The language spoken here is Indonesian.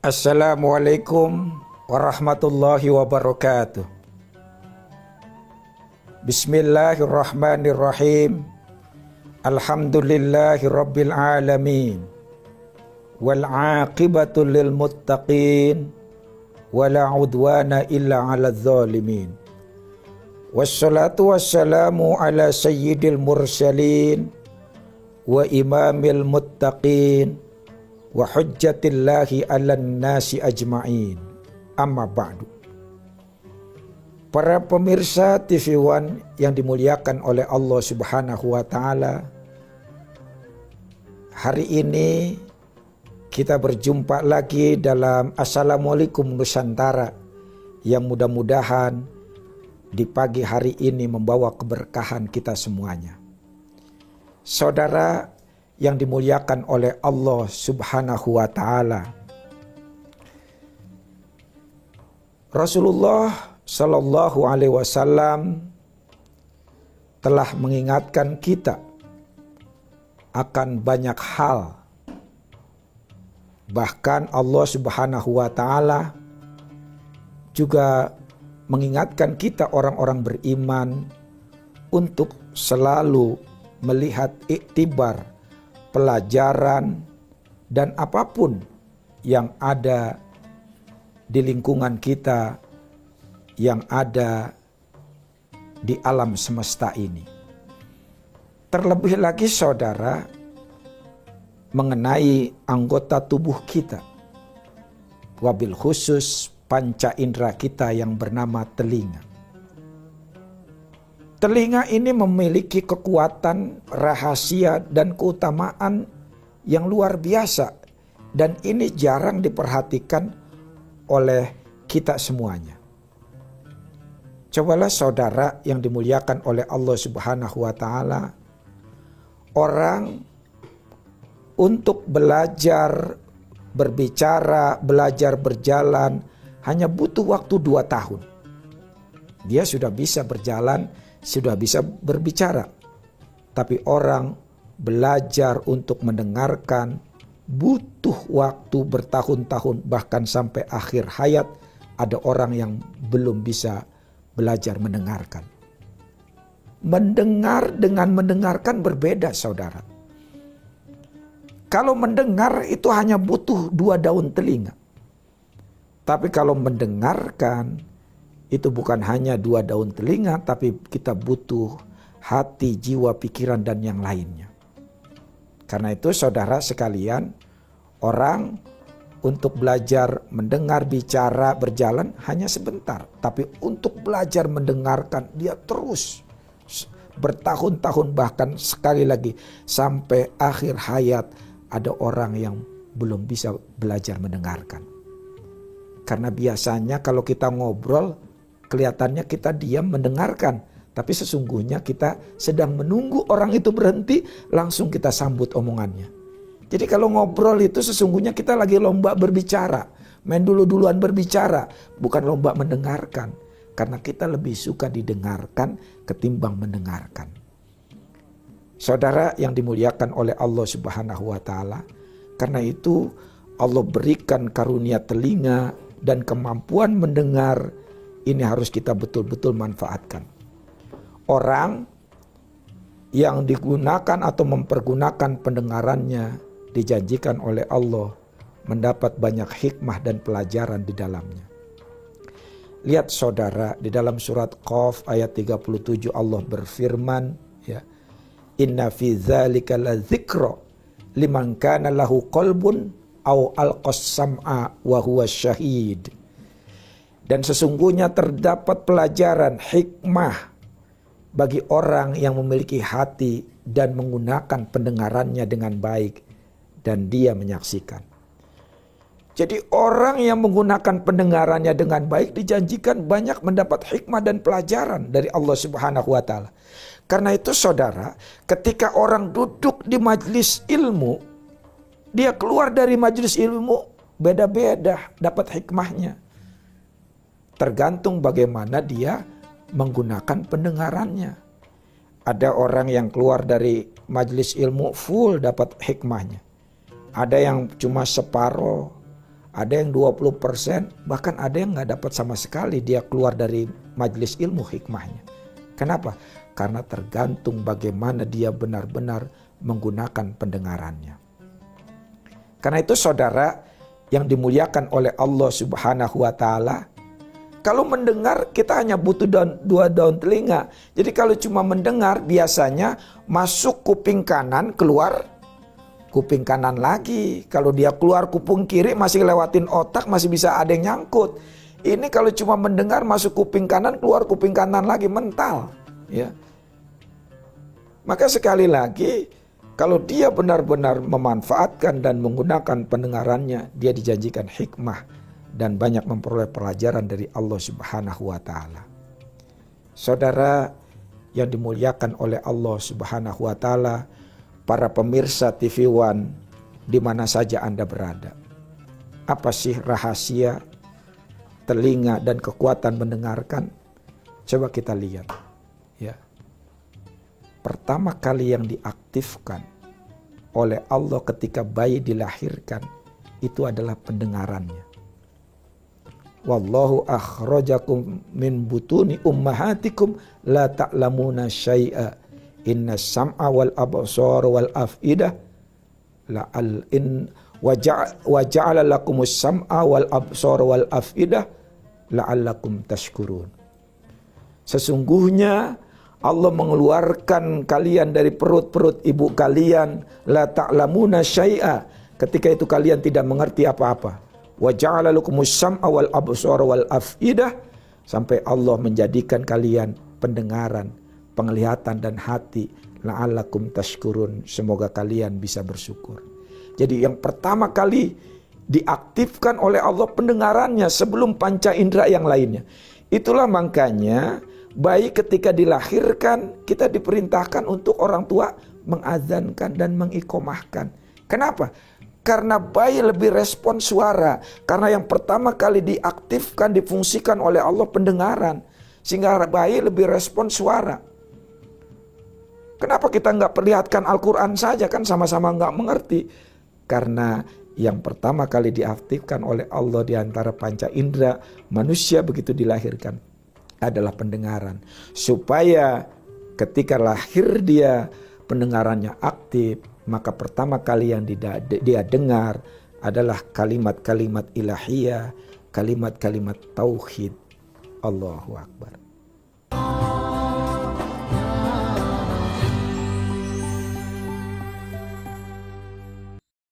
Assalamualaikum warahmatullahi wabarakatuh. Bismillahirrahmanirrahim. Alhamdulillahi rabbil alamin. Wal aqibatu lil muttaqin. Wala udwana illa 'alal zalimin. Wassalatu wassalamu ala sayyidil mursalin wa imamil muttaqin wa hujjatillahi 'alan nasi ajma'in. Amma ba'du. Para pemirsa TV One yang dimuliakan oleh Allah Subhanahu wa taala, hari ini kita berjumpa lagi dalam Assalamualaikum Nusantara yang mudah-mudahan di pagi hari ini membawa keberkahan kita semuanya. Saudara yang dimuliakan oleh Allah Subhanahu wa taala, Rasulullah Sallallahu alaihi wasallam telah mengingatkan kita akan banyak hal. Bahkan Allah Subhanahu wa taala juga mengingatkan kita orang-orang beriman untuk selalu melihat iktibar, pelajaran, dan apapun yang ada di lingkungan kita, yang ada di alam semesta ini. Terlebih lagi saudara, mengenai anggota tubuh kita, wabil khusus panca indera kita yang bernama telinga. Telinga ini memiliki kekuatan, rahasia, dan keutamaan yang luar biasa. Dan ini jarang diperhatikan oleh kita semuanya. Cobalah saudara yang dimuliakan oleh Allah Subhanahu wa taala, orang untuk belajar berbicara, belajar berjalan hanya butuh waktu 2 tahun. Dia sudah bisa berjalan, sudah bisa berbicara. Tapi orang belajar untuk mendengarkan butuh waktu bertahun-tahun, bahkan sampai akhir hayat ada orang yang belum bisa belajar mendengarkan. Mendengar dengan mendengarkan berbeda saudara. Kalau mendengar itu hanya butuh 2 daun telinga. Tapi kalau mendengarkan itu bukan hanya 2 daun telinga, tapi kita butuh hati, jiwa, pikiran, dan yang lainnya. Karena itu saudara sekalian, orang untuk belajar mendengar, bicara, berjalan hanya sebentar. Tapi untuk belajar mendengarkan dia terus bertahun-tahun, bahkan sekali lagi sampai akhir hayat ada orang yang belum bisa belajar mendengarkan. Karena biasanya kalau kita ngobrol kelihatannya kita diam mendengarkan, tapi sesungguhnya kita sedang menunggu orang itu berhenti, langsung kita sambut omongannya. Jadi kalau ngobrol itu sesungguhnya kita lagi lomba berbicara, main dulu-duluan berbicara, bukan lomba mendengarkan. Karena kita lebih suka didengarkan ketimbang mendengarkan. Saudara yang dimuliakan oleh Allah Subhanahu wa taala, karena itu Allah berikan karunia telinga dan kemampuan mendengar. Ini harus kita betul-betul manfaatkan. Orang yang digunakan atau mempergunakan pendengarannya dijanjikan oleh Allah mendapat banyak hikmah dan pelajaran di dalamnya. Lihat saudara, di dalam surat Qaf ayat 37 Allah berfirman, ya, inna fi dzalika ladzikra liman kana lahu qalbun aw alqas sam'a wa huwa syahid. Dan sesungguhnya terdapat pelajaran hikmah bagi orang yang memiliki hati dan menggunakan pendengarannya dengan baik dan dia menyaksikan. Jadi orang yang menggunakan pendengarannya dengan baik dijanjikan banyak mendapat hikmah dan pelajaran dari Allah Subhanahu wa taala. Karena itu saudara, ketika orang duduk di majelis ilmu, dia keluar dari majelis ilmu beda-beda dapat hikmahnya. Tergantung bagaimana dia menggunakan pendengarannya. Ada orang yang keluar dari majelis ilmu full dapat hikmahnya. Ada yang cuma separuh, ada yang 20%, bahkan ada yang nggak dapat sama sekali dia keluar dari majelis ilmu hikmahnya. Kenapa? Karena tergantung bagaimana dia benar-benar menggunakan pendengarannya. Karena itu saudara yang dimuliakan oleh Allah Subhanahu wa Ta'ala, kalau mendengar kita hanya butuh dua daun telinga. Jadi kalau cuma mendengar biasanya masuk kuping kanan, keluar kuping kanan lagi. Kalau dia keluar kuping kiri masih lewatin otak, masih bisa ada yang nyangkut. Ini kalau cuma mendengar masuk kuping kanan, keluar kuping kanan lagi, mental. Ya. Maka sekali lagi, kalau dia benar-benar memanfaatkan dan menggunakan pendengarannya, dia dijanjikan hikmah dan banyak memperoleh pelajaran dari Allah Subhanahu wa Ta'ala. Saudara yang dimuliakan oleh Allah Subhanahu wa Ta'ala, para pemirsa TV One di mana saja Anda berada. Apa sih rahasia telinga dan kekuatan mendengarkan? Coba kita lihat. Ya. Pertama kali yang diaktifkan oleh Allah ketika bayi dilahirkan itu adalah pendengarannya. Wallahu akhrajakum min butuni ummahatikum la ta'lamuna syai'a inna sam'a wal absara wal af'idah la'al in wa ja'ala lakumus sam'a wal absara wal af'idah la'allakum tashkurun. Sesungguhnya Allah mengeluarkan kalian dari perut-perut ibu kalian, la ta'lamuna syai'a, ketika itu kalian tidak mengerti apa-apa. Wa ja'ala lakumus sam'a wal absara wal af'idah, sampai Allah menjadikan kalian pendengaran, penglihatan dan hati, la'allakum tashkurun, semoga kalian bisa bersyukur. Jadi yang pertama kali diaktifkan oleh Allah pendengarannya sebelum panca indera yang lainnya. Itulah makanya bayi ketika dilahirkan kita diperintahkan untuk orang tua mengazankan dan mengiqomahkan. Kenapa? Karena bayi lebih respon suara. Karena yang pertama kali diaktifkan, difungsikan oleh Allah pendengaran. Sehingga bayi lebih respon suara. Kenapa kita nggak perlihatkan Al-Quran saja, kan sama-sama nggak mengerti? Karena yang pertama kali diaktifkan oleh Allah di antara panca indera manusia begitu dilahirkan adalah pendengaran. Supaya ketika lahir dia pendengarannya aktif, maka pertama kali yang dia dengar adalah kalimat-kalimat ilahiyah, kalimat-kalimat tauhid. Allahu Akbar.